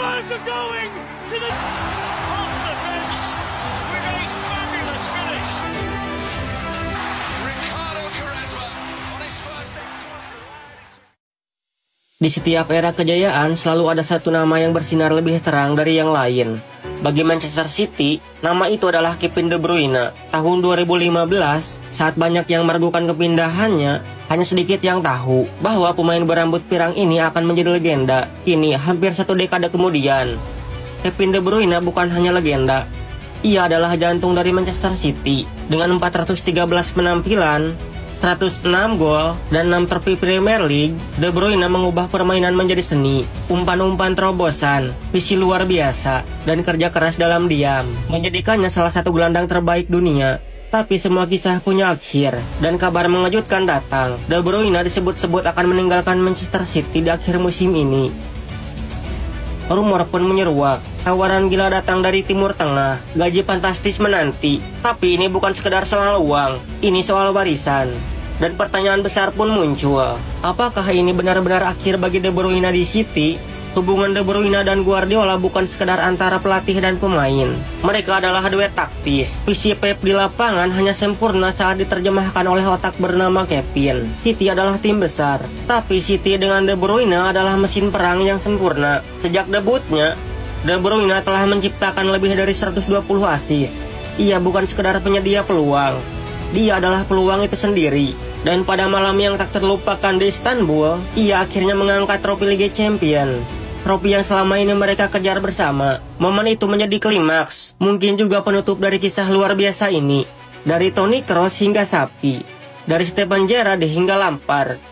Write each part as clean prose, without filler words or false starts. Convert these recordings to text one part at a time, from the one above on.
Spurs are going to the off the bench with a fabulous finish. Ricardo Quaresma on his first day. Di setiap era kejayaan selalu ada satu nama yang bersinar lebih terang dari yang lain. Bagi Manchester City, nama itu adalah Kevin De Bruyne. Tahun 2015, saat banyak yang meragukan kepindahannya, hanya sedikit yang tahu bahwa pemain berambut pirang ini akan menjadi legenda. Kini, hampir satu dekade kemudian, Kevin De Bruyne bukan hanya legenda. Ia adalah jantung dari Manchester City. Dengan 413 penampilan, 106 gol, dan 6 trofi Premier League, De Bruyne mengubah permainan menjadi seni. Umpan-umpan terobosan, visi luar biasa, dan kerja keras dalam diam menjadikannya salah satu gelandang terbaik dunia. Tapi semua kisah punya akhir, dan kabar mengejutkan datang. De Bruyne disebut-sebut akan meninggalkan Manchester City di akhir musim ini. Rumor pun menyeruak, tawaran gila datang dari Timur Tengah, gaji fantastis menanti. Tapi ini bukan sekedar soal uang, ini soal warisan. Dan pertanyaan besar pun muncul, apakah ini benar-benar akhir bagi De Bruyne di City? Hubungan De Bruyne dan Guardiola bukan sekedar antara pelatih dan pemain. Mereka adalah duet taktis. Visi Pep di lapangan hanya sempurna saat diterjemahkan oleh otak bernama Kevin. City adalah tim besar, tapi City dengan De Bruyne adalah mesin perang yang sempurna. Sejak debutnya, De Bruyne telah menciptakan lebih dari 120 assist. Ia bukan sekedar penyedia peluang, dia adalah peluang itu sendiri. Dan pada malam yang tak terlupakan di Istanbul, ia akhirnya mengangkat trofi Liga Champions. Trofi yang selama ini mereka kejar bersama. Momen itu menjadi klimaks, mungkin juga penutup dari kisah luar biasa ini. Dari Toni Kroos hingga Xavi, dari Steven Gerrard hingga Lampard,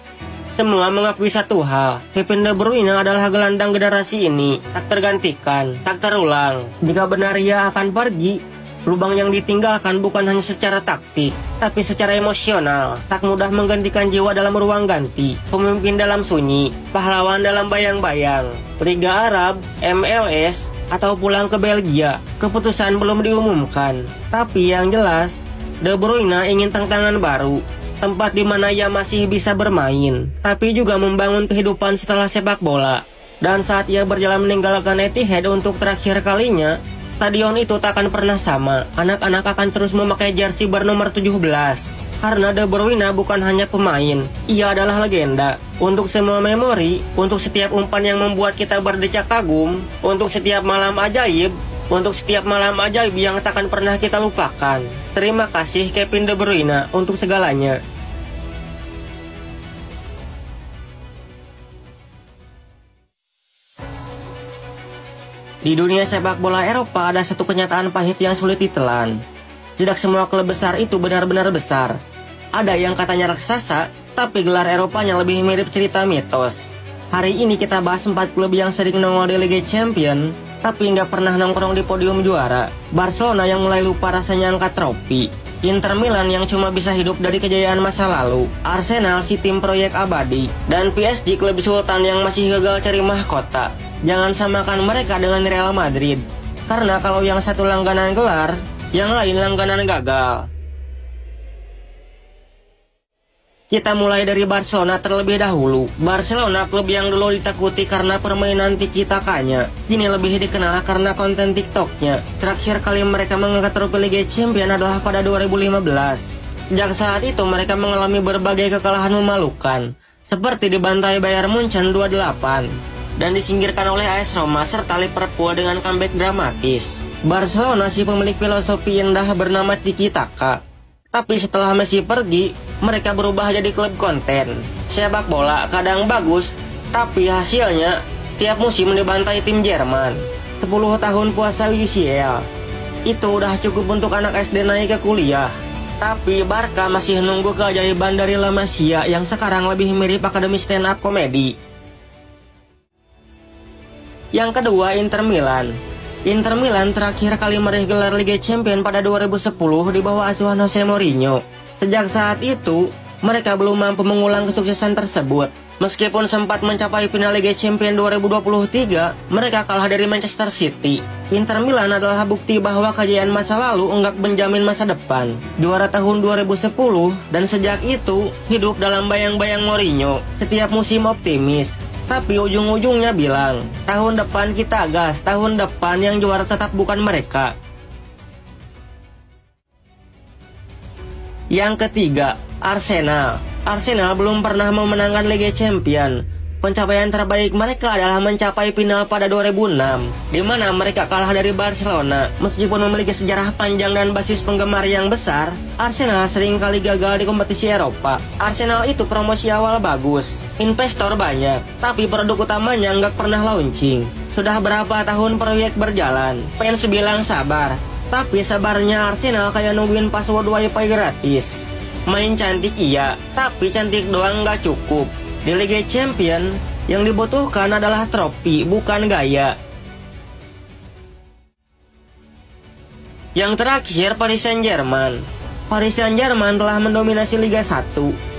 semua mengakui satu hal, Kevin De Bruyne adalah gelandang generasi ini, tak tergantikan, tak terulang. Jika benar ia akan pergi, lubang yang ditinggalkan bukan hanya secara taktik, tapi secara emosional. Tak mudah menggantikan jiwa dalam ruang ganti, pemimpin dalam sunyi, pahlawan dalam bayang-bayang. Liga Arab, MLS, atau pulang ke Belgia, keputusan belum diumumkan. Tapi yang jelas, De Bruyne ingin tantangan baru, tempat di mana ia masih bisa bermain, tapi juga membangun kehidupan setelah sepak bola. Dan saat ia berjalan meninggalkan Etihad untuk terakhir kalinya, stadion itu tak akan pernah sama. Anak-anak akan terus memakai jersey bernomor 17. Karena De Bruyne bukan hanya pemain, ia adalah legenda. Untuk semua memori, untuk setiap umpan yang membuat kita berdecak kagum, untuk setiap malam ajaib, untuk setiap malam ajaib yang tak akan pernah kita lupakan. Terima kasih Kevin De Bruyne untuk segalanya. Di dunia sepak bola Eropa ada satu kenyataan pahit yang sulit ditelan. Tidak semua klub besar itu benar-benar besar. Ada yang katanya raksasa, tapi gelar Eropanya lebih mirip cerita mitos. Hari ini kita bahas 4 klub yang sering nongol di Liga Champions, tapi nggak pernah nongkrong di podium juara. Barcelona yang mulai lupa rasanya angkat trofi. Inter Milan yang cuma bisa hidup dari kejayaan masa lalu. Arsenal si tim proyek abadi. Dan PSG klub sultan yang masih gagal cari mahkota. Jangan samakan mereka dengan Real Madrid. Karena kalau yang satu langganan gelar, yang lain langganan gagal. Kita mulai dari Barcelona terlebih dahulu. Barcelona klub yang dulu ditakuti karena permainan tiki-takanya, kini lebih dikenal karena konten TikToknya. Terakhir kali mereka mengangkat trofi Liga Champions adalah pada 2015. Sejak saat itu mereka mengalami berbagai kekalahan memalukan, seperti dibantai Bayern Munchen 2-8. Dan disingkirkan oleh AS Roma serta Liverpool dengan comeback dramatis. Barcelona si pemilik filosofi indah bernama Tiki Taka. Tapi setelah Messi pergi, mereka berubah jadi klub konten. Sepak bola kadang bagus, tapi hasilnya tiap musim dibantai tim Jerman. 10 tahun puasa UCL, itu udah cukup untuk anak SD naik ke kuliah. Tapi Barca masih nunggu keajaiban dari La Masia yang sekarang lebih mirip akademi stand up komedi. Yang kedua, Inter Milan. Inter Milan terakhir kali meraih gelar Liga Champions pada 2010 di bawah asuhan Jose Mourinho. Sejak saat itu, mereka belum mampu mengulang kesuksesan tersebut. Meskipun sempat mencapai final Liga Champions 2023, mereka kalah dari Manchester City. Inter Milan adalah bukti bahwa kejayaan masa lalu enggak menjamin masa depan. Juara tahun 2010, dan sejak itu, hidup dalam bayang-bayang Mourinho. Setiap musim optimis, Tapi ujung-ujungnya bilang, tahun depan kita gas, tahun depan yang juara tetap bukan mereka. Yang ketiga, Arsenal. Arsenal belum pernah memenangkan Liga Champions. Pencapaian terbaik mereka adalah mencapai final pada 2006, di mana mereka kalah dari Barcelona. Meskipun memiliki sejarah panjang dan basis penggemar yang besar, Arsenal sering kali gagal di kompetisi Eropa. Arsenal itu promosi awal bagus, investor banyak, tapi produk utamanya nggak pernah launching. Sudah berapa tahun proyek berjalan, fans bilang sabar, tapi sabarnya Arsenal kayak nungguin password wifi gratis. Main cantik iya, tapi cantik doang nggak cukup. Di Liga Champions, yang dibutuhkan adalah trofi, bukan gaya. Yang terakhir, Paris Saint-Germain. Paris Saint-Germain telah mendominasi Liga 1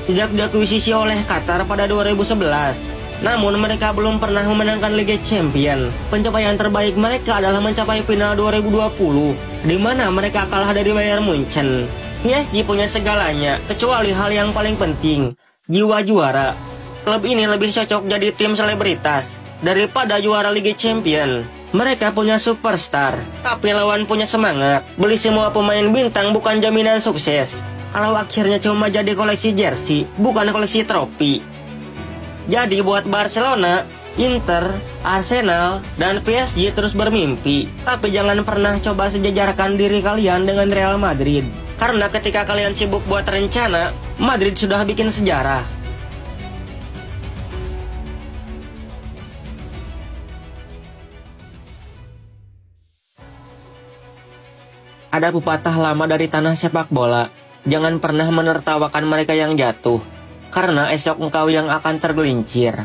sejak diakuisisi oleh Qatar pada 2011. Namun mereka belum pernah memenangkan Liga Champions. Pencapaian terbaik mereka adalah mencapai final 2020, di mana mereka kalah dari Bayern Munchen. PSG punya segalanya, kecuali hal yang paling penting, jiwa juara. Klub ini lebih cocok jadi tim selebritas daripada juara Liga Champions. Mereka punya superstar, tapi lawan punya semangat. Beli semua pemain bintang bukan jaminan sukses. Kalau akhirnya cuma jadi koleksi jersey, bukan koleksi trofi. Jadi buat Barcelona, Inter, Arsenal, dan PSG terus bermimpi. Tapi jangan pernah coba sejajarkan diri kalian dengan Real Madrid. Karena ketika kalian sibuk buat rencana, Madrid sudah bikin sejarah. Ada pepatah lama dari tanah sepak bola, jangan pernah menertawakan mereka yang jatuh, karena esok engkau yang akan tergelincir.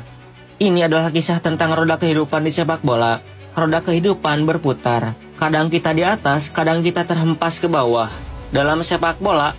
Ini adalah kisah tentang roda kehidupan di sepak bola. Roda kehidupan berputar, kadang kita di atas, kadang kita terhempas ke bawah. Dalam sepak bola,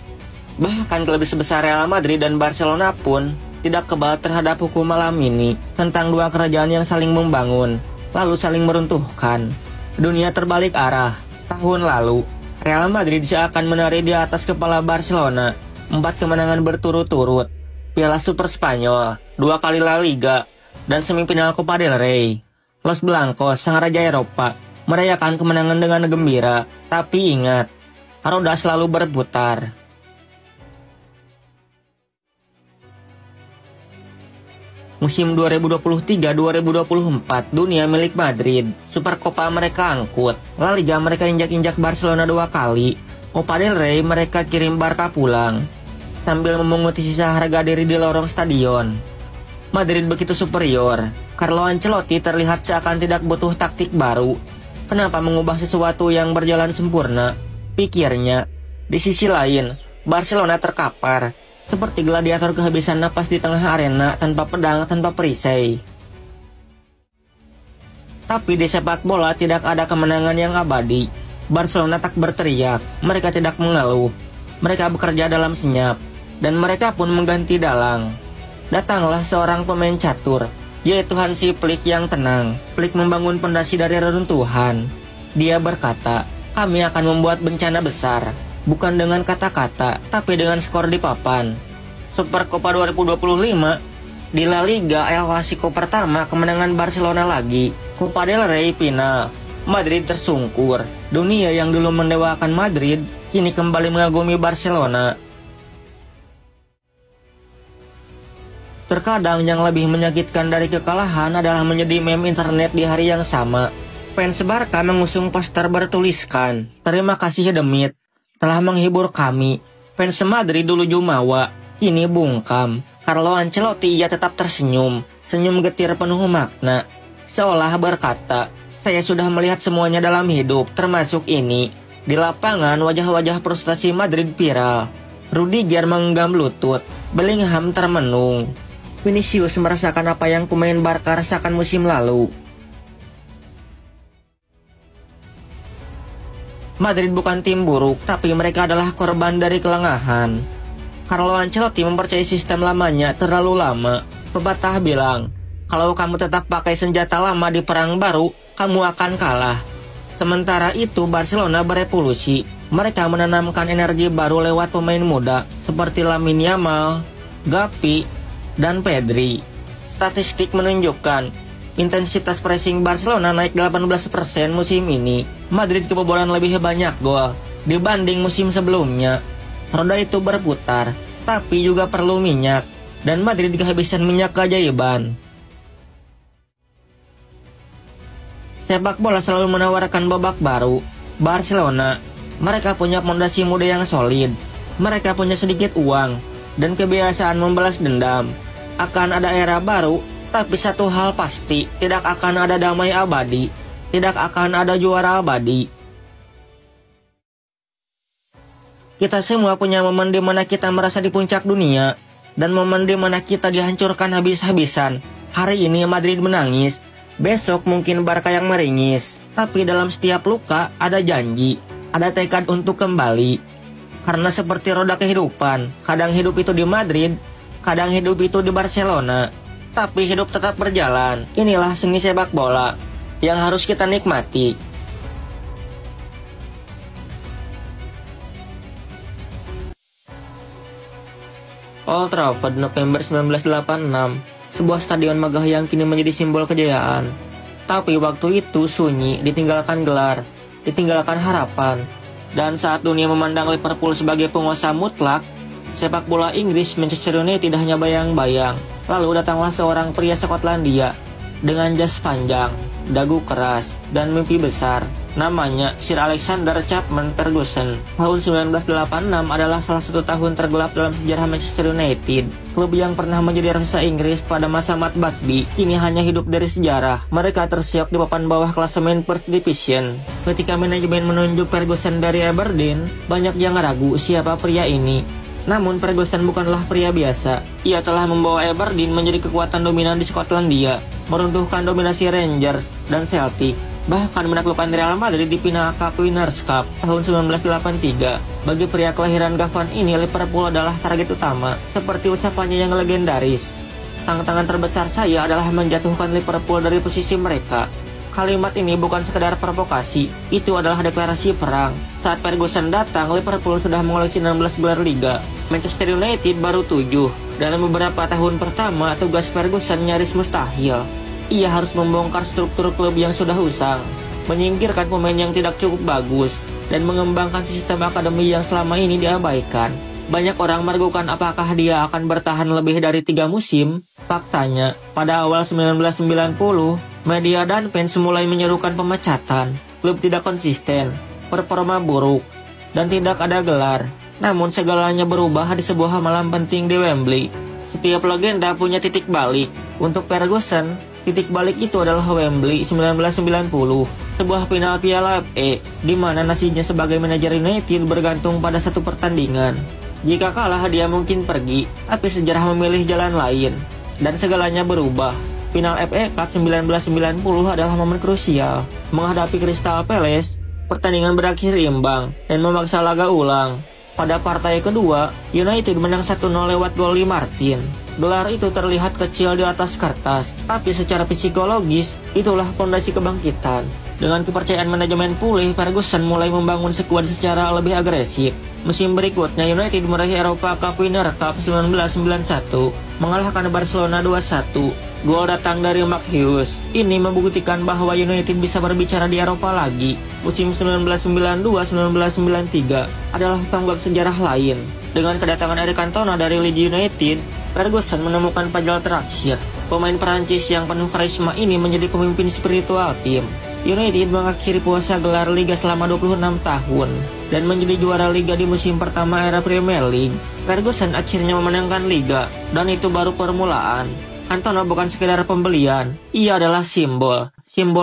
bahkan klub sebesar Real Madrid dan Barcelona pun tidak kebal terhadap hukum malam ini, tentang dua kerajaan yang saling membangun, lalu saling meruntuhkan. Dunia terbalik arah. Tahun lalu, Real Madrid seakan menari di atas kepala Barcelona. 4 kemenangan berturut-turut, Piala Super Spanyol, 2 kali La Liga, dan semifinal Copa del Rey. Los Blancos, sang raja Eropa, merayakan kemenangan dengan gembira. Tapi ingat, roda selalu berputar. Musim 2023-2024, dunia milik Madrid. Super Copa mereka angkut. La Liga mereka injak-injak Barcelona 2 kali. Copa del Rey mereka kirim Barca pulang, sambil memunguti sisa harga diri di lorong stadion. Madrid begitu superior. Carlo Ancelotti terlihat seakan tidak butuh taktik baru. Kenapa mengubah sesuatu yang berjalan sempurna? Pikirnya. Di sisi lain, Barcelona terkapar, seperti gladiator kehabisan napas di tengah arena, tanpa pedang, tanpa perisai. Tapi di sepak bola tidak ada kemenangan yang abadi. Barcelona tak berteriak, mereka tidak mengeluh. Mereka bekerja dalam senyap, dan mereka pun mengganti dalang. Datanglah seorang pemain catur, yaitu Hansi Flick yang tenang. Flick membangun pondasi dari reruntuhan. Dia berkata, kami akan membuat bencana besar. Bukan dengan kata-kata, tapi dengan skor di papan. Super Copa 2025, di La Liga El Clasico pertama, kemenangan Barcelona lagi. Copa del Rey final, Madrid tersungkur. Dunia yang dulu mendewakan Madrid, kini kembali mengagumi Barcelona. Terkadang yang lebih menyakitkan dari kekalahan adalah menjadi meme internet di hari yang sama. Fans Barca mengusung poster bertuliskan, terima kasih Demit, telah menghibur kami. Fans Madrid dulu jumawa, kini bungkam. Carlo Ancelotti ia tetap tersenyum, senyum getir penuh makna. Seolah berkata, saya sudah melihat semuanya dalam hidup, termasuk ini. Di lapangan wajah-wajah frustasi Madrid viral. Rudiger menggenggam lutut, Bellingham termenung. Vinicius merasakan apa yang pemain Barca rasakan musim lalu. Madrid bukan tim buruk, tapi mereka adalah korban dari kelengahan. Carlo Ancelotti mempercayai sistem lamanya terlalu lama. Pepatah bilang, kalau kamu tetap pakai senjata lama di perang baru, kamu akan kalah. Sementara itu Barcelona berevolusi. Mereka menanamkan energi baru lewat pemain muda seperti Lamine Yamal, Gavi, dan Pedri. Statistik menunjukkan intensitas pressing Barcelona naik 18% musim ini. Madrid kebobolan lebih banyak gol dibanding musim sebelumnya. Roda itu berputar, tapi juga perlu minyak, dan Madrid kehabisan minyak keajaiban. Sepak bola selalu menawarkan babak baru. Barcelona, mereka punya fondasi muda yang solid. Mereka punya sedikit uang dan kebiasaan membalas dendam. Akan ada era baru, tapi satu hal pasti, tidak akan ada damai abadi. Tidak akan ada juara abadi. Kita semua punya momen di mana kita merasa di puncak dunia, dan momen di mana kita dihancurkan habis-habisan. Hari ini Madrid menangis, besok mungkin Barca yang meringis. Tapi dalam setiap luka ada janji, ada tekad untuk kembali. Karena seperti roda kehidupan, kadang hidup itu di Madrid, kadang hidup itu di Barcelona. Tapi hidup tetap berjalan. Inilah seni sepak bola yang harus kita nikmati. Old Trafford, November 1986, sebuah stadion megah yang kini menjadi simbol kejayaan. Tapi waktu itu sunyi, ditinggalkan gelar, ditinggalkan harapan. Dan saat dunia memandang Liverpool sebagai penguasa mutlak, sepak bola Inggris Manchester United hanya bayang-bayang. Lalu datanglah seorang pria Skotlandia dengan jas panjang, dagu keras, dan mimpi besar. Namanya Sir Alexander Chapman Ferguson. Tahun 1986 adalah salah satu tahun tergelap dalam sejarah Manchester United. Klub yang pernah menjadi raksasa Inggris pada masa Matt Busby kini hanya hidup dari sejarah. Mereka tersiok di papan bawah klasemen First Division. Ketika manajemen menunjuk Ferguson dari Aberdeen, banyak yang ragu siapa pria ini. Namun Ferguson bukanlah pria biasa. Ia telah membawa Aberdeen menjadi kekuatan dominan di Skotlandia, meruntuhkan dominasi Rangers dan Celtic, bahkan menaklukkan Real Madrid di final Cup Winners' Cup tahun 1983. Bagi pria kelahiran Gavan ini, Liverpool adalah target utama, seperti ucapannya yang legendaris. Tantangan terbesar saya adalah menjatuhkan Liverpool dari posisi mereka. Kalimat ini bukan sekedar provokasi, itu adalah deklarasi perang. Saat Ferguson datang, Liverpool sudah mengoleksi 16 gelar liga. Manchester United baru 7. Dalam beberapa tahun pertama, tugas Ferguson nyaris mustahil. Ia harus membongkar struktur klub yang sudah usang, menyingkirkan pemain yang tidak cukup bagus, dan mengembangkan sistem akademi yang selama ini diabaikan. Banyak orang meragukan apakah dia akan bertahan lebih dari 3 musim. Faktanya, pada awal 1990, media dan fans mulai menyerukan pemecatan. Klub tidak konsisten, performa buruk, dan tidak ada gelar. Namun segalanya berubah di sebuah malam penting di Wembley. Setiap legenda punya titik balik. Untuk Ferguson, titik balik itu adalah Wembley 1990, sebuah final Piala FA, di mana nasibnya sebagai manajer United bergantung pada satu pertandingan. Jika kalah dia mungkin pergi, tapi sejarah memilih jalan lain, dan segalanya berubah. Final FA Cup 1990 adalah momen krusial. Menghadapi Crystal Palace, pertandingan berakhir imbang dan memaksa laga ulang. Pada partai kedua, United menang 1-0 lewat gol Lee Martin. Gelar itu terlihat kecil di atas kertas, tapi secara psikologis, itulah fondasi kebangkitan. Dengan kepercayaan manajemen pulih, Ferguson mulai membangun skuad secara lebih agresif. Musim berikutnya, United meraih Eropa Cup Winner Cup 1991, mengalahkan Barcelona 2-1. Gol datang dari Mark Hughes. Ini membuktikan bahwa United bisa berbicara di Eropa lagi. Musim 1992-1993 adalah tonggak sejarah lain. Dengan kedatangan Eric Cantona dari Leeds United, Ferguson menemukan pajal terakhir. Pemain Perancis yang penuh karisma ini menjadi pemimpin spiritual tim. United mengakhiri puasa gelar Liga selama 26 tahun dan menjadi juara Liga di musim pertama era Premier League. Ferguson akhirnya memenangkan Liga, dan itu baru permulaan. Cantona bukan sekedar pembelian, ia adalah simbol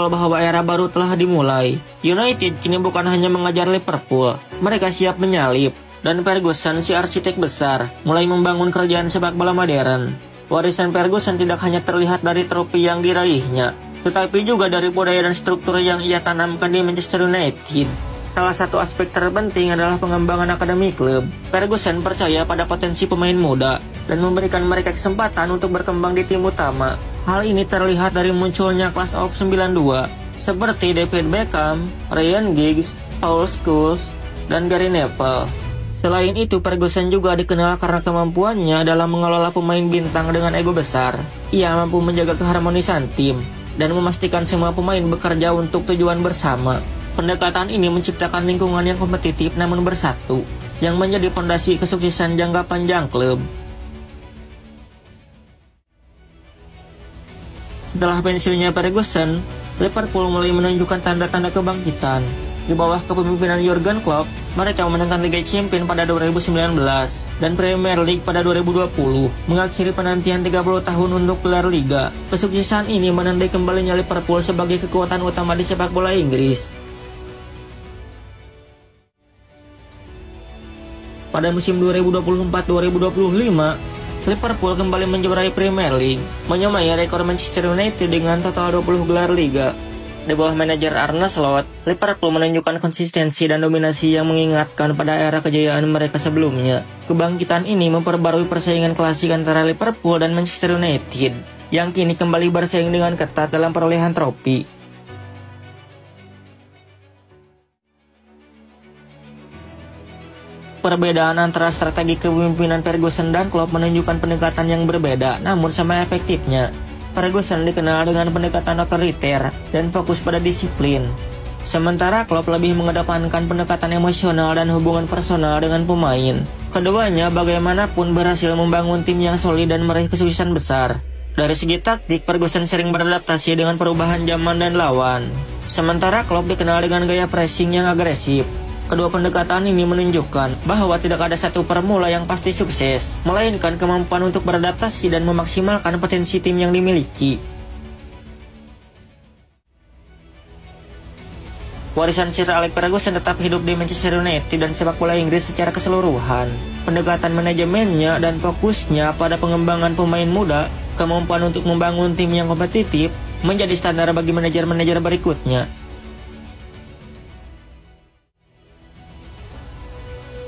bahwa era baru telah dimulai. United kini bukan hanya mengajar Liverpool, mereka siap menyalip. Dan Ferguson, si arsitek besar, mulai membangun kerajaan sepak bola modern. Warisan Ferguson tidak hanya terlihat dari trofi yang diraihnya, tetapi juga dari budaya dan struktur yang ia tanamkan di Manchester United. Salah satu aspek terpenting adalah pengembangan akademi klub. Ferguson percaya pada potensi pemain muda dan memberikan mereka kesempatan untuk berkembang di tim utama. Hal ini terlihat dari munculnya Class of 92 seperti David Beckham, Ryan Giggs, Paul Scholes, dan Gary Neville. Selain itu, Ferguson juga dikenal karena kemampuannya dalam mengelola pemain bintang dengan ego besar. Ia mampu menjaga keharmonisan tim dan memastikan semua pemain bekerja untuk tujuan bersama. Pendekatan ini menciptakan lingkungan yang kompetitif namun bersatu, yang menjadi fondasi kesuksesan jangka panjang klub. Setelah pensiunnya Ferguson, Liverpool mulai menunjukkan tanda-tanda kebangkitan. Di bawah kepemimpinan Jurgen Klopp, mereka memenangkan Liga Champions pada 2019 dan Premier League pada 2020, mengakhiri penantian 30 tahun untuk gelar Liga. Kesuksesan ini menandai kembalinya Liverpool sebagai kekuatan utama di sepak bola Inggris. Pada musim 2024-2025, Liverpool kembali menjuarai Premier League, menyamai rekor Manchester United dengan total 20 gelar Liga. Di bawah manajer Arne Slot, Liverpool menunjukkan konsistensi dan dominasi yang mengingatkan pada era kejayaan mereka sebelumnya. Kebangkitan ini memperbarui persaingan klasik antara Liverpool dan Manchester United, yang kini kembali bersaing dengan ketat dalam perolehan trofi. Perbedaan antara strategi kepemimpinan Ferguson dan Klopp menunjukkan pendekatan yang berbeda, namun sama efektifnya. Ferguson dikenal dengan pendekatan otoriter dan fokus pada disiplin. Sementara Klopp lebih mengedepankan pendekatan emosional dan hubungan personal dengan pemain. Keduanya bagaimanapun berhasil membangun tim yang solid dan meraih kesuksesan besar. Dari segi taktik, Ferguson sering beradaptasi dengan perubahan zaman dan lawan. Sementara Klopp dikenal dengan gaya pressing yang agresif. Kedua pendekatan ini menunjukkan bahwa tidak ada satu formula yang pasti sukses, melainkan kemampuan untuk beradaptasi dan memaksimalkan potensi tim yang dimiliki. Warisan Sir Alex Ferguson tetap hidup di Manchester United dan sepak bola Inggris secara keseluruhan. Pendekatan manajemennya dan fokusnya pada pengembangan pemain muda, kemampuan untuk membangun tim yang kompetitif, menjadi standar bagi manajer-manajer berikutnya.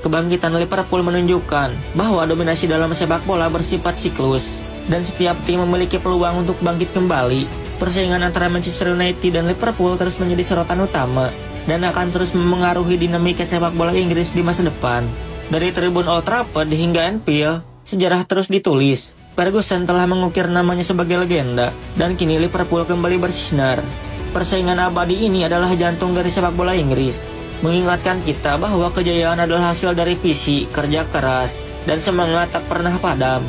Kebangkitan Liverpool menunjukkan bahwa dominasi dalam sepak bola bersifat siklus, dan setiap tim memiliki peluang untuk bangkit kembali. Persaingan antara Manchester United dan Liverpool terus menjadi sorotan utama, dan akan terus memengaruhi dinamika sepak bola Inggris di masa depan. Dari tribun Old Trafford hingga Anfield, sejarah terus ditulis. Ferguson telah mengukir namanya sebagai legenda, dan kini Liverpool kembali bersinar. Persaingan abadi ini adalah jantung dari sepak bola Inggris, mengingatkan kita bahwa kejayaan adalah hasil dari visi, kerja keras, dan semangat tak pernah padam.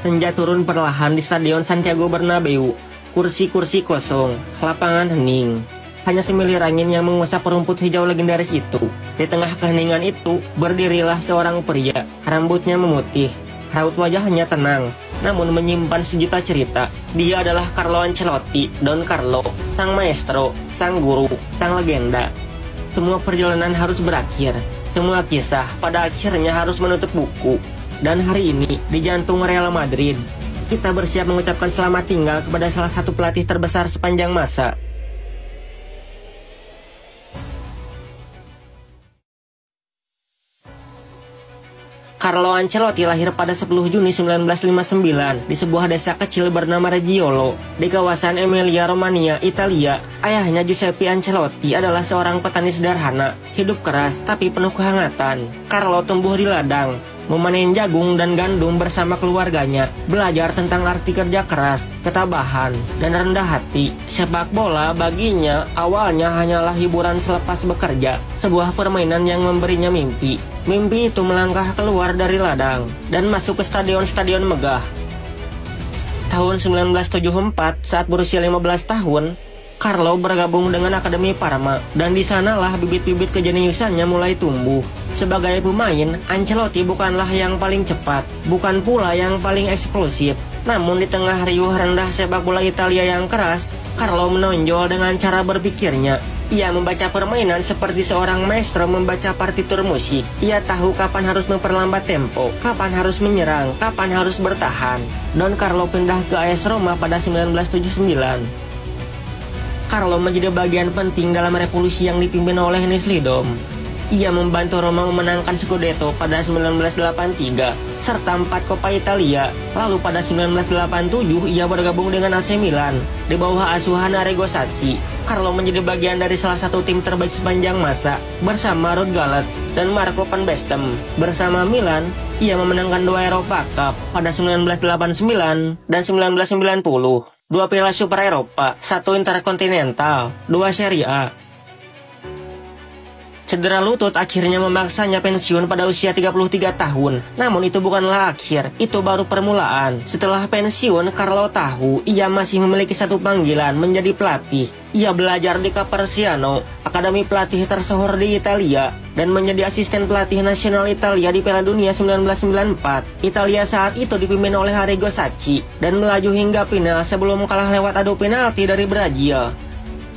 Senja turun perlahan di Stadion Santiago Bernabeu. Kursi-kursi kosong, lapangan hening. Hanya semilir angin yang mengusap rumput hijau legendaris itu. Di tengah keheningan itu, berdirilah seorang pria. Rambutnya memutih, raut wajahnya tenang, namun menyimpan sejuta cerita. Dia adalah Carlo Ancelotti, Don Carlo, sang maestro, sang guru, sang legenda. Semua perjalanan harus berakhir. Semua kisah pada akhirnya harus menutup buku. Dan hari ini, di jantung Real Madrid, kita bersiap mengucapkan selamat tinggal kepada salah satu pelatih terbesar sepanjang masa. Carlo Ancelotti lahir pada 10 Juni 1959 di sebuah desa kecil bernama Reggiolo di kawasan Emilia Romagna, Italia. Ayahnya Giuseppe Ancelotti adalah seorang petani sederhana, hidup keras tapi penuh kehangatan. Carlo tumbuh di ladang, memanen jagung dan gandum bersama keluarganya, belajar tentang arti kerja keras, ketabahan, dan rendah hati. Sepak bola baginya awalnya hanyalah hiburan selepas bekerja, sebuah permainan yang memberinya mimpi. Mimpi itu melangkah keluar dari ladang dan masuk ke stadion-stadion megah. Tahun 1974, saat berusia 15 tahun, Carlo bergabung dengan Akademi Parma, dan di sanalah bibit-bibit kejeniusannya mulai tumbuh. Sebagai pemain, Ancelotti bukanlah yang paling cepat, bukan pula yang paling eksplosif. Namun di tengah riuh rendah sepak bola Italia yang keras, Carlo menonjol dengan cara berpikirnya. Ia membaca permainan seperti seorang maestro membaca partitur musik. Ia tahu kapan harus memperlambat tempo, kapan harus menyerang, kapan harus bertahan. Don Carlo pindah ke AS Roma pada 1979. Carlo menjadi bagian penting dalam revolusi yang dipimpin oleh Nis Lidom. Ia membantu Roma memenangkan Scudetto pada 1983 serta 4 Coppa Italia. Lalu pada 1987 ia bergabung dengan AC Milan di bawah asuhan Arrigo Sacchi. Carlo menjadi bagian dari salah satu tim terbaik sepanjang masa bersama Ruud Gullit dan Marco van Basten. Bersama Milan, ia memenangkan 2 Eropa Cup pada 1989 dan 1990, 2 Piala Super Eropa, 1 Intercontinental, 2 Serie A. Cedera lutut akhirnya memaksanya pensiun pada usia 33 tahun. Namun itu bukanlah akhir, itu baru permulaan. Setelah pensiun, Carlo tahu ia masih memiliki satu panggilan menjadi pelatih. Ia belajar di Caparciano, akademi pelatih tersohor di Italia, dan menjadi asisten pelatih nasional Italia di Piala Dunia 1994. Italia saat itu dipimpin oleh Arrigo Sacchi dan melaju hingga final sebelum kalah lewat adu penalti dari Brazil.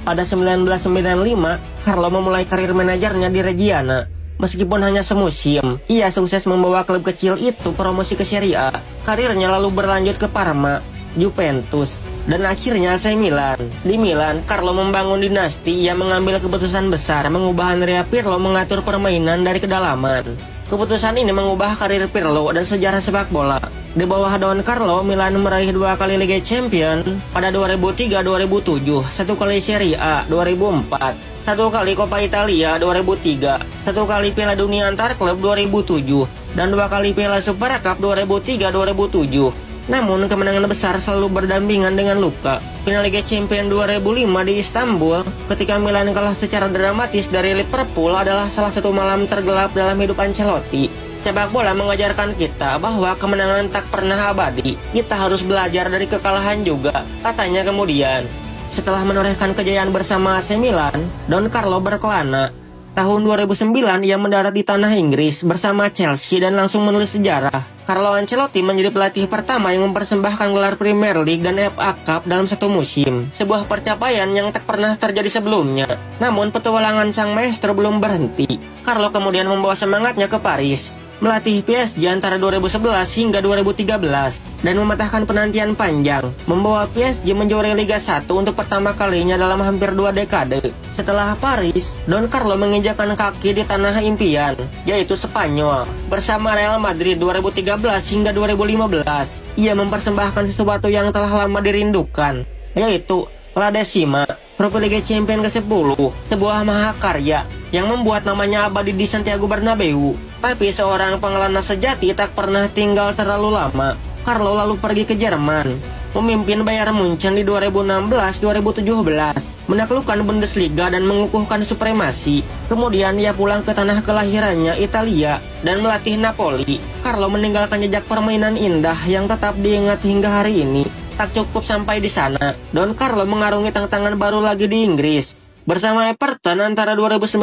Pada 1995, Carlo memulai karir manajernya di Reggiana. Meskipun hanya semusim, ia sukses membawa klub kecil itu promosi ke Serie A. Karirnya lalu berlanjut ke Parma, Juventus, dan akhirnya AC Milan. Di Milan, Carlo membangun dinasti. Ia mengambil keputusan besar mengubah Andrea Pirlo mengatur permainan dari kedalaman. Keputusan ini mengubah karir Pirlo dan sejarah sepak bola. Di bawah Don Carlo, Milan meraih 2 kali Liga Champions pada 2003-2007, 1 kali Serie A 2004, 1 kali Coppa Italia 2003, 1 kali Piala Dunia antar klub 2007, dan 2 kali Piala Super Cup 2003-2007. Namun kemenangan besar selalu berdampingan dengan luka. Final Liga Champions 2005 di Istanbul ketika Milan kalah secara dramatis dari Liverpool adalah salah satu malam tergelap dalam hidup Ancelotti. Sepak bola mengajarkan kita bahwa kemenangan tak pernah abadi. Kita harus belajar dari kekalahan juga, katanya kemudian. Setelah menorehkan kejayaan bersama AC Milan, Don Carlo berkelana. Tahun 2009 ia mendarat di tanah Inggris bersama Chelsea dan langsung menulis sejarah. Carlo Ancelotti menjadi pelatih pertama yang mempersembahkan gelar Premier League dan FA Cup dalam satu musim. Sebuah pencapaian yang tak pernah terjadi sebelumnya. Namun petualangan sang maestro belum berhenti. Carlo kemudian membawa semangatnya ke Paris, melatih PSG antara 2011 hingga 2013 dan mematahkan penantian panjang, membawa PSG menjuarai Liga 1 untuk pertama kalinya dalam hampir 2 dekade. Setelah Paris, Don Carlo menginjakkan kaki di tanah impian, yaitu Spanyol. Bersama Real Madrid 2013 hingga 2015, ia mempersembahkan sesuatu yang telah lama dirindukan, yaitu La Decima, trofi Liga Champions ke-10, sebuah mahakarya yang membuat namanya abadi di Santiago Bernabeu. Tapi seorang pengelana sejati tak pernah tinggal terlalu lama. Carlo lalu pergi ke Jerman, memimpin Bayern Munchen di 2016-2017, menaklukkan Bundesliga dan mengukuhkan supremasi. Kemudian ia pulang ke tanah kelahirannya, Italia, dan melatih Napoli. Carlo meninggalkan jejak permainan indah yang tetap diingat hingga hari ini. Tak cukup sampai di sana, Don Carlo mengarungi tantangan baru lagi di Inggris. Bersama Everton antara 2019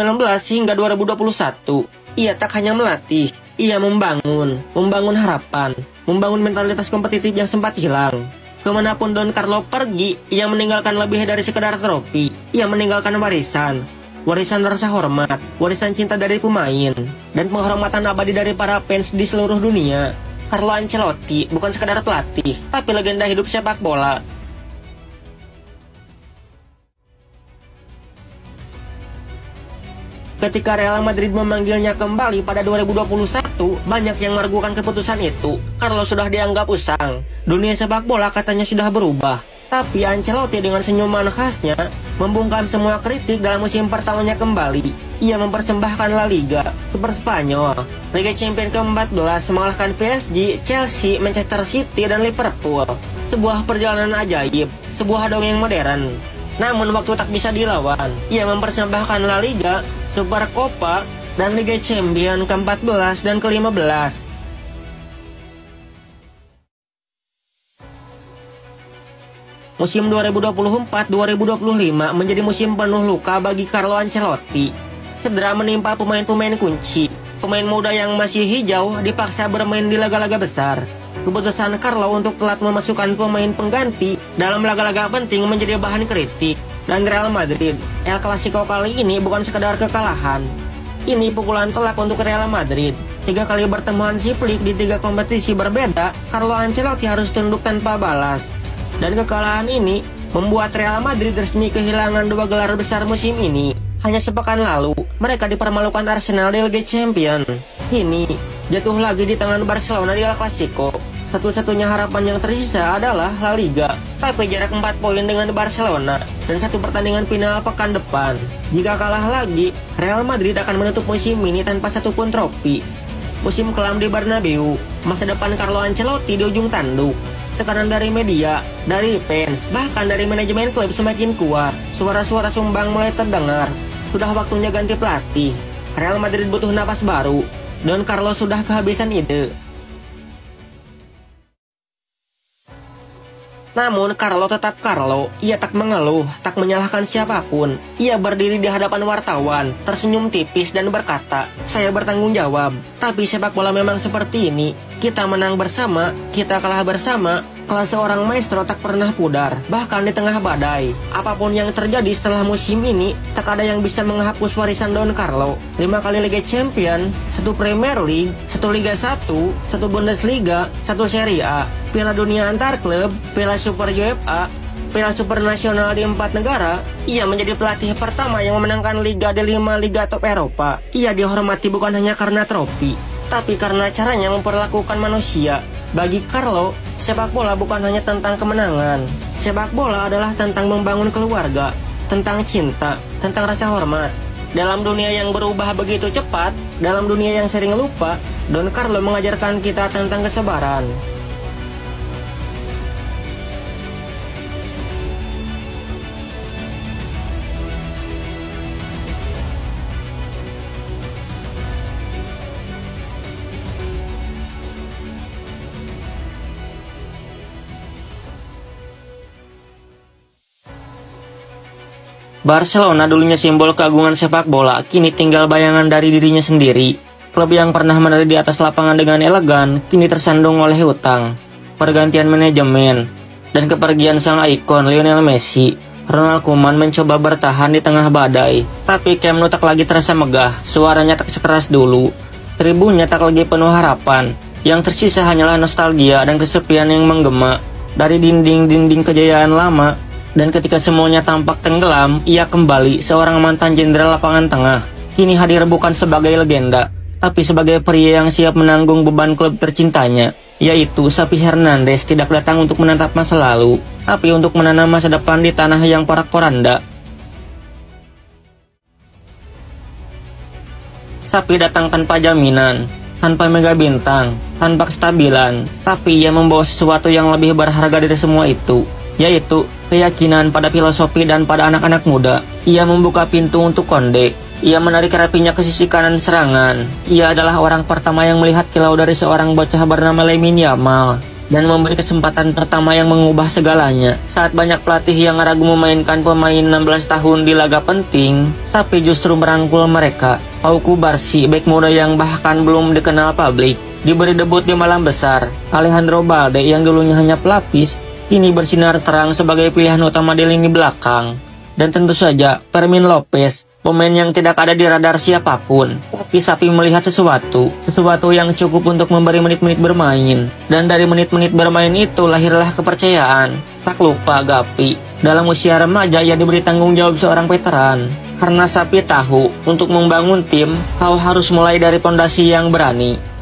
hingga 2021, ia tak hanya melatih, ia membangun harapan, membangun mentalitas kompetitif yang sempat hilang. Kemanapun Don Carlo pergi, ia meninggalkan lebih dari sekedar trofi. Ia meninggalkan warisan rasa hormat, warisan cinta dari pemain, dan penghormatan abadi dari para fans di seluruh dunia. Carlo Ancelotti bukan sekadar pelatih, tapi legenda hidup sepak bola. Ketika Real Madrid memanggilnya kembali pada 2021, banyak yang meragukan keputusan itu. Carlo sudah dianggap usang. Dunia sepak bola katanya sudah berubah. Tapi Ancelotti dengan senyuman khasnya membungkam semua kritik dalam musim pertamanya kembali. Ia mempersembahkan La Liga, Super Spanyol, Liga Champions ke-14, mengalahkan PSG, Chelsea, Manchester City, dan Liverpool. Sebuah perjalanan ajaib, sebuah dongeng modern. Namun waktu tak bisa dilawan. Ia mempersembahkan La Liga, Super Copa, dan Liga Champions ke-14 dan ke-15. Musim 2024-2025 menjadi musim penuh luka bagi Carlo Ancelotti. Cedera menimpa pemain-pemain kunci. Pemain muda yang masih hijau dipaksa bermain di laga-laga besar. Keputusan Carlo untuk telat memasukkan pemain pengganti dalam laga-laga penting menjadi bahan kritik. Dan Real Madrid, El Clasico kali ini bukan sekedar kekalahan. Ini pukulan telak untuk Real Madrid. 3 kali bertemu Hansi Flick di 3 kompetisi berbeda, Carlo Ancelotti harus tunduk tanpa balas. Dan kekalahan ini membuat Real Madrid resmi kehilangan 2 gelar besar musim ini. Hanya sepekan lalu, mereka dipermalukan Arsenal di Liga Champions. Kini, jatuh lagi di tangan Barcelona di El Clasico. Satu-satunya harapan yang tersisa adalah La Liga. Tapi jarak 4 poin dengan Barcelona dan 1 pertandingan final pekan depan. Jika kalah lagi, Real Madrid akan menutup musim ini tanpa satupun trofi. Musim kelam di Bernabeu, masa depan Carlo Ancelotti di ujung tanduk. Tekanan dari media, dari fans, bahkan dari manajemen klub semakin kuat. Suara-suara sumbang mulai terdengar. Sudah waktunya ganti pelatih. Real Madrid butuh napas baru. Don Carlo sudah kehabisan ide. Namun Carlo tetap Carlo. Ia tak mengeluh, tak menyalahkan siapapun. Ia berdiri di hadapan wartawan, tersenyum tipis dan berkata, "Saya bertanggung jawab." Tapi sepak bola memang seperti ini. Kita menang bersama, kita kalah bersama. Kelas seorang maestro tak pernah pudar, bahkan di tengah badai. Apapun yang terjadi setelah musim ini, tak ada yang bisa menghapus warisan Don Carlo. 5 kali Liga Champions, 1 Premier League, 1 Liga 1, 1 Bundesliga, 1 Serie A, Piala Dunia antar klub, Piala Super UEFA, Piala Super Nasional di 4 negara. Ia menjadi pelatih pertama yang memenangkan Liga di 5 Liga top Eropa. Ia dihormati bukan hanya karena trofi, tapi karena caranya memperlakukan manusia. Bagi Carlo, sepak bola bukan hanya tentang kemenangan. Sepak bola adalah tentang membangun keluarga, tentang cinta, tentang rasa hormat. Dalam dunia yang berubah begitu cepat, dalam dunia yang sering lupa, Don Carlo mengajarkan kita tentang kesabaran. Barcelona dulunya simbol keagungan sepak bola, kini tinggal bayangan dari dirinya sendiri. Klub yang pernah menari di atas lapangan dengan elegan, kini tersandung oleh hutang, pergantian manajemen, dan kepergian sang ikon Lionel Messi. Ronald Koeman mencoba bertahan di tengah badai, tapi Camp Nou tak lagi terasa megah, suaranya tak sekeras dulu. Tribunnya tak lagi penuh harapan, yang tersisa hanyalah nostalgia dan kesepian yang menggema dari dinding-dinding kejayaan lama. Dan ketika semuanya tampak tenggelam, ia kembali seorang mantan jenderal lapangan tengah. Kini hadir bukan sebagai legenda, tapi sebagai pria yang siap menanggung beban klub tercintanya, yaitu Xavi Hernandez tidak datang untuk menatap masa lalu, tapi untuk menanam masa depan di tanah yang porak-poranda. Xavi datang tanpa jaminan, tanpa mega bintang, tanpa kestabilan, tapi ia membawa sesuatu yang lebih berharga dari semua itu, yaitu keyakinan pada filosofi dan pada anak-anak muda. Ia membuka pintu untuk Konde. Ia menarik rapinya ke sisi kanan serangan. Ia adalah orang pertama yang melihat kilau dari seorang bocah bernama Lamine Yamal dan memberi kesempatan pertama yang mengubah segalanya. Saat banyak pelatih yang ragu memainkan pemain 16 tahun di laga penting, Xavi justru merangkul mereka. Pau Cubarsí, bek muda yang bahkan belum dikenal publik, diberi debut di malam besar. Alejandro Balde yang dulunya hanya pelapis, kini bersinar terang sebagai pilihan utama di lini belakang. Dan tentu saja Fermin Lopez, pemain yang tidak ada di radar siapapun, tapi Xavi melihat sesuatu yang cukup untuk memberi menit-menit bermain. Dan dari menit-menit bermain itu lahirlah kepercayaan. Tak lupa Gavi, dalam usia remaja ia diberi tanggung jawab seorang veteran. Karena Xavi tahu, untuk membangun tim, kau harus mulai dari pondasi yang berani.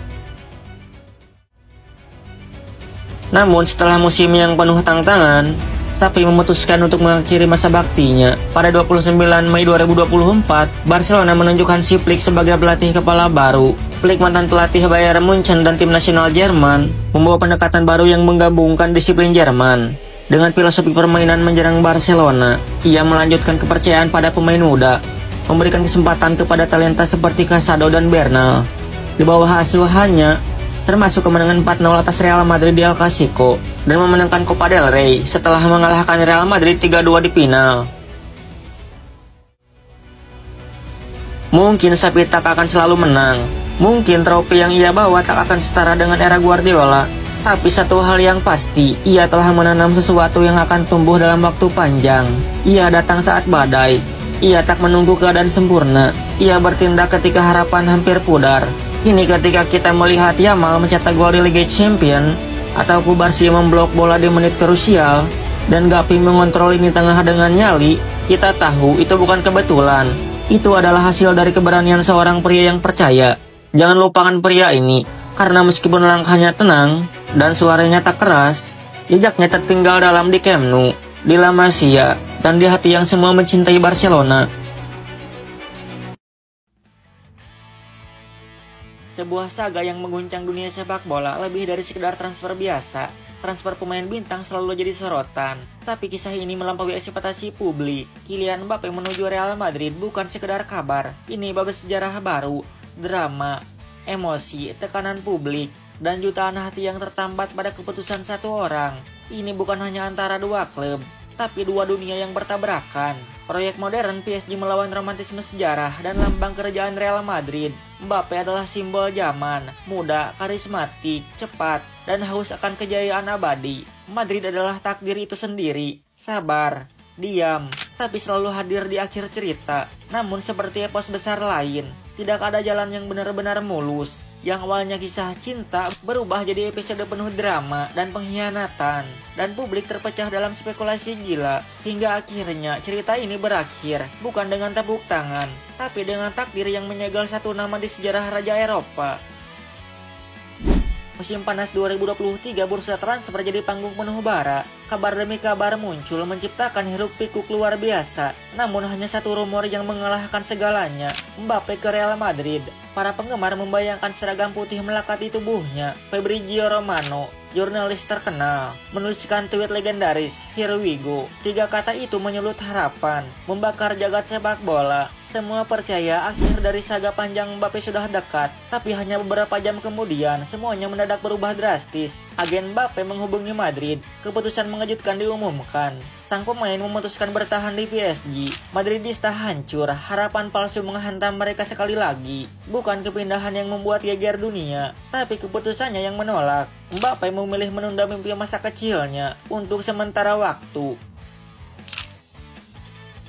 Namun setelah musim yang penuh tantangan, Xavi memutuskan untuk mengakhiri masa baktinya. Pada 29 Mei 2024, Barcelona menunjukkan si Flick sebagai pelatih kepala baru. Flick, mantan pelatih Bayern Munchen dan tim nasional Jerman, membawa pendekatan baru yang menggabungkan disiplin Jerman dengan filosofi permainan menyerang Barcelona. Ia melanjutkan kepercayaan pada pemain muda, memberikan kesempatan kepada talenta seperti Casado dan Bernal. Di bawah asuhannya, termasuk kemenangan 4-0 atas Real Madrid di El Clasico dan memenangkan Copa del Rey setelah mengalahkan Real Madrid 3-2 di final. Mungkin Xavi tak akan selalu menang, mungkin trofi yang ia bawa tak akan setara dengan era Guardiola, tapi satu hal yang pasti, ia telah menanam sesuatu yang akan tumbuh dalam waktu panjang. Ia datang saat badai, ia tak menunggu keadaan sempurna, ia bertindak ketika harapan hampir pudar. Kini ketika kita melihat Yamal mencetak gol di Liga Champions, atau Cubarsí memblok bola di menit krusial, dan Gavi mengontrol lini tengah dengan nyali, kita tahu itu bukan kebetulan. Itu adalah hasil dari keberanian seorang pria yang percaya. Jangan lupakan pria ini, karena meskipun langkahnya tenang dan suaranya tak keras, jejaknya tertinggal dalam di Camp Nou, di La Masia, dan di hati yang semua mencintai Barcelona. Sebuah saga yang mengguncang dunia sepak bola lebih dari sekedar transfer biasa. Transfer pemain bintang selalu jadi sorotan, tapi kisah ini melampaui ekspektasi publik. Kylian Mbappe menuju Real Madrid bukan sekedar kabar, ini bab sejarah baru, drama, emosi, tekanan publik, dan jutaan hati yang tertambat pada keputusan satu orang. Ini bukan hanya antara dua klub, tapi dua dunia yang bertabrakan. Proyek modern PSG melawan romantisme sejarah dan lambang kerajaan Real Madrid. Mbappe adalah simbol zaman, muda, karismatik, cepat, dan haus akan kejayaan abadi. Madrid adalah takdir itu sendiri, sabar, diam, tapi selalu hadir di akhir cerita. Namun seperti epos besar lain, tidak ada jalan yang benar-benar mulus. Yang awalnya kisah cinta berubah jadi episode penuh drama dan pengkhianatan, dan publik terpecah dalam spekulasi gila, hingga akhirnya cerita ini berakhir bukan dengan tepuk tangan, tapi dengan takdir yang menyegel satu nama di sejarah Raja Eropa. Musim panas 2023 bursa transfer jadi panggung penuh bara. Kabar demi kabar muncul menciptakan hiruk pikuk luar biasa. Namun hanya satu rumor yang mengalahkan segalanya, Mbappe ke Real Madrid. Para penggemar membayangkan seragam putih melekati tubuhnya. Fabrizio Romano, jurnalis terkenal, menuliskan tweet legendaris, "Here we go." 3 kata itu menyulut harapan, membakar jagat sepak bola. Semua percaya akhir dari saga panjang Mbappe sudah dekat, tapi hanya beberapa jam kemudian semuanya mendadak berubah drastis. Agen Mbappe menghubungi Madrid, keputusan mengejutkan diumumkan. Sang pemain memutuskan bertahan di PSG. Madridista hancur, harapan palsu menghantam mereka sekali lagi. Bukan kepindahan yang membuat geger dunia, tapi keputusannya yang menolak. Mbappe memilih menunda mimpi masa kecilnya untuk sementara waktu.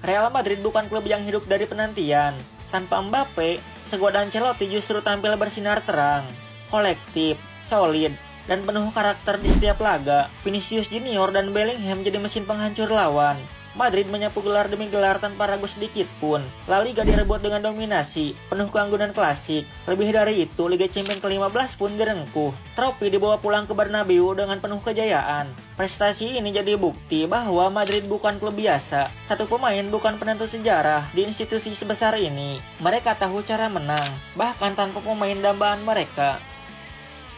Real Madrid bukan klub yang hidup dari penantian. Tanpa Mbappe, skuad Ancelotti justru tampil bersinar terang, kolektif, solid, dan penuh karakter di setiap laga. Vinicius Junior dan Bellingham jadi mesin penghancur lawan. Madrid menyapu gelar demi gelar tanpa ragu sedikit pun. La Liga direbut dengan dominasi, penuh keanggunan klasik. Lebih dari itu, Liga Champions ke-15 pun direngkuh. Trofi dibawa pulang ke Bernabeu dengan penuh kejayaan. Prestasi ini jadi bukti bahwa Madrid bukan klub biasa. Satu pemain bukan penentu sejarah di institusi sebesar ini. Mereka tahu cara menang, bahkan tanpa pemain dambaan mereka.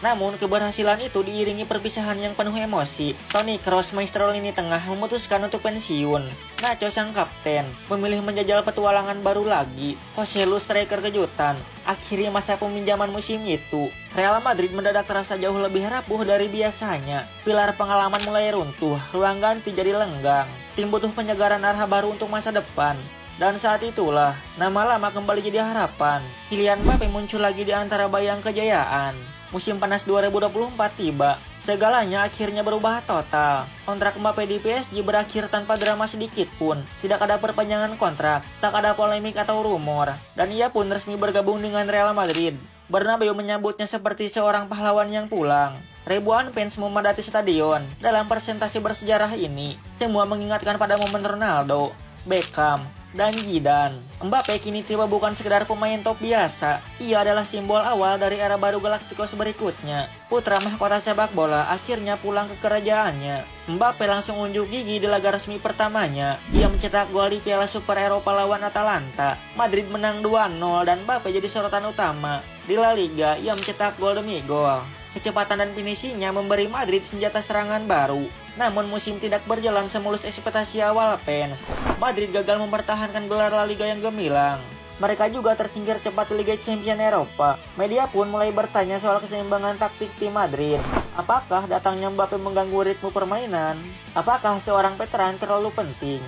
Namun keberhasilan itu diiringi perpisahan yang penuh emosi. Toni Kroos, maestro lini tengah, memutuskan untuk pensiun. Nacho, sang kapten, memilih menjajal petualangan baru lagi. Jose Lu, striker kejutan, akhiri masa peminjaman musim itu. Real Madrid mendadak terasa jauh lebih rapuh dari biasanya. Pilar pengalaman mulai runtuh, ruang ganti jadi lenggang. Tim butuh penyegaran arah baru untuk masa depan. Dan saat itulah, nama lama kembali jadi harapan. Kylian Mbappe muncul lagi di antara bayang kejayaan. Musim panas 2024 tiba, segalanya akhirnya berubah total. Kontrak Mbappe di PSG berakhir tanpa drama sedikit pun. Tidak ada perpanjangan kontrak, tak ada polemik atau rumor, dan ia pun resmi bergabung dengan Real Madrid. Bernabeu menyambutnya seperti seorang pahlawan yang pulang. Ribuan fans memadati stadion. Dalam presentasi bersejarah ini, semua mengingatkan pada momen Ronaldo, Beckham, dan Zidane. Mbappe kini tiba bukan sekedar pemain top biasa. Ia adalah simbol awal dari era baru Galacticos berikutnya. Putra mahkota sepak bola akhirnya pulang ke kerajaannya. Mbappe langsung unjuk gigi di laga resmi pertamanya. Ia mencetak gol di Piala Super Eropa lawan Atalanta. Madrid menang 2-0 dan Mbappe jadi sorotan utama. Di La Liga, ia mencetak gol demi gol. Kecepatan dan finishingnya memberi Madrid senjata serangan baru. Namun musim tidak berjalan semulus ekspektasi awal fans. Madrid gagal mempertahankan gelar La Liga yang gemilang. Mereka juga tersingkir cepat di Liga Champions Eropa. Media pun mulai bertanya soal keseimbangan taktik tim Madrid. Apakah datangnya Mbappe mengganggu ritme permainan? Apakah seorang veteran terlalu penting?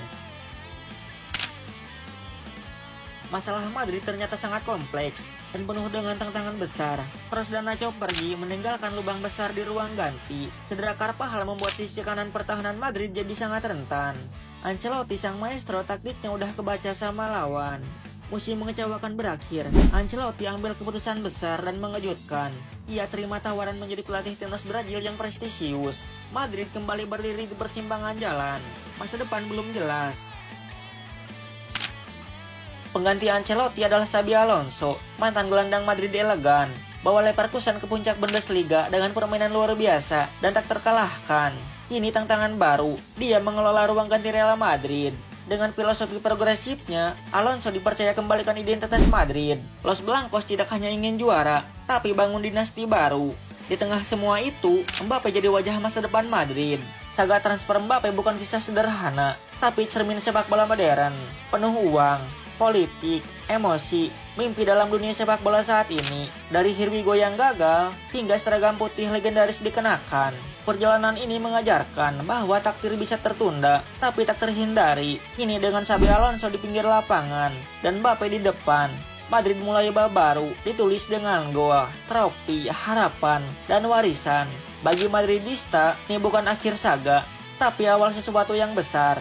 Masalah Madrid ternyata sangat kompleks dan penuh dengan tantangan besar. Kroos dan Nacho pergi meninggalkan lubang besar di ruang ganti. Cedera Carvajal membuat sisi kanan pertahanan Madrid jadi sangat rentan. Ancelotti, sang maestro, taktiknya udah kebaca sama lawan. Musim mengecewakan berakhir. Ancelotti ambil keputusan besar dan mengejutkan. Ia terima tawaran menjadi pelatih timnas Brazil yang prestisius. Madrid kembali berdiri di persimpangan jalan. Masa depan belum jelas. Pengganti Ancelotti adalah Xabi Alonso, mantan gelandang Madrid elegan. Bawa Leverkusen ke puncak Bundesliga dengan permainan luar biasa dan tak terkalahkan. Ini tantangan baru, dia mengelola ruang ganti Real Madrid. Dengan filosofi progresifnya, Alonso dipercaya kembalikan identitas Madrid. Los Blancos tidak hanya ingin juara, tapi bangun dinasti baru. Di tengah semua itu, Mbappe jadi wajah masa depan Madrid. Saga transfer Mbappe bukan kisah sederhana, tapi cermin sepak bola modern, penuh uang, politik, emosi, mimpi dalam dunia sepak bola saat ini. Dari Hirwigo yang gagal, hingga seragam putih legendaris dikenakan. Perjalanan ini mengajarkan bahwa takdir bisa tertunda, tapi tak terhindari. Kini dengan Xabi Alonso di pinggir lapangan, dan Mbappe di depan, Madrid mulai bab baru, ditulis dengan gol, trofi, harapan, dan warisan. Bagi Madridista, ini bukan akhir saga, tapi awal sesuatu yang besar.